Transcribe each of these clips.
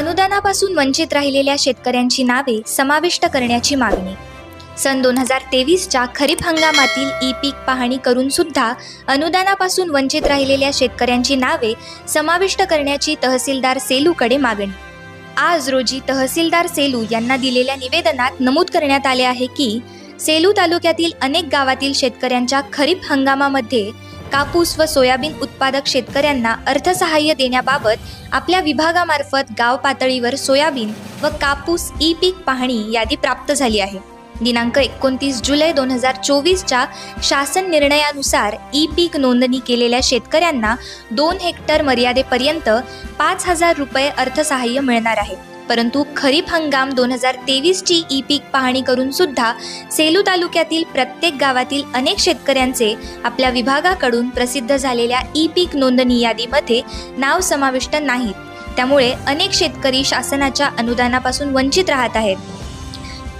अनुदानापासून वंचित राहिलेल्या शेतकऱ्यांची नावे समाविष्ट करण्याची मागणी। सन 2023च्या खरीप हंगामातील ई-पीक पाहणी करून सुद्धा अनुदानापासून वंचित राहिलेल्या शेतकऱ्यांची नावे समाविष्ट करण्याची तहसीलदार सेलूकडे मागणी। आज रोजी तहसीलदार सेलू यांना दिलेल्या निवेदनात नमूद करण्यात आले आहे की सेलू तालुक्यातील अनेक गावातील शेतकऱ्यांच्या खरीप हंगामामध्ये कापूस व सोयाबीन उत्पादक शेतकऱ्यांना अर्थसहाय्य देण्याबाबत आपल्या विभागामार्फत गाव पातळीवर सोयाबीन व कापूस ई-पीक पाहणी यादी प्राप्त झाली आहे। दिनांक 29 जुलै 2024च्या शासन निर्णयानुसार ई-पीक नोंदणी केलेल्या शेतकऱ्यांना 2 हेक्टर मर्यादेपर्यंत 5,000 रुपये अर्थसहाय्य मिळणार आहे। परंतु खरीप हंगाम 2023ची ई-पीक पाहणी करून सुद्धा सेलू तालुक्यातील प्रत्येक गावातील अनेक शेतकऱ्यांचे आपल्या विभागाकडून प्रसिद्ध झालेल्या ई-पीक नोंदणी यादीमध्ये नाव समाविष्ट नाहीत। त्यामुळे अनेक शेतकरी शासनाच्या अनुदानापासून वंचित राहत आहेत।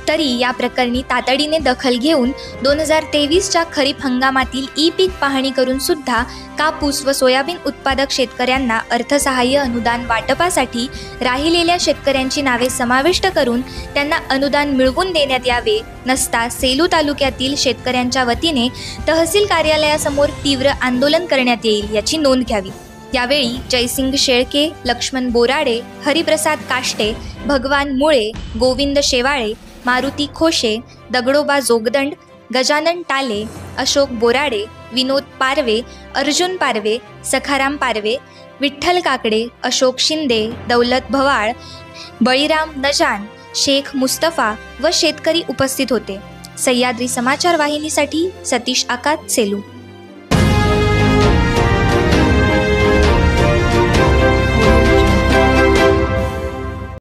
तरी या प्रकरणी तातडीने दखल घेऊन 2023च्या खरीप हंगामातील ई-पीक पाहणी करून सुद्धा कापूस व सोयाबीन उत्पादक शेतकऱ्यांना अर्थसहाय्य अनुदान वाटपासाठी राहिलेल्या शेतकऱ्यांची नावे समाविष्ट करून त्यांना अनुदान मिळवून देण्यात यावे, नसता सेलू तालुक्यातील शेतकऱ्यांच्या वतीने तहसील कार्यालयासमोर तीव्र आंदोलन करण्यात येईल याची नोंद घ्यावी। यावेळी जयसिंग शेळके, लक्ष्मण बोराडे, हरिप्रसाद काष्टे, भगवान मुळे, गोविंद शेवाळे, मारुती खोशे, दगडोबा जोगदंड, गजानन टाले, अशोक बोराडे, विनोद पारवे, अर्जुन पारवे, सखाराम पारवे, विठ्ठल काकडे, अशोक शिंदे, दौलत भवाळ, बळीराम नजान, शेख मुस्तफा व शेतकरी उपस्थित होते। सह्याद्री समाचार वाहिनीसाठी सतीश आकात, सेलू।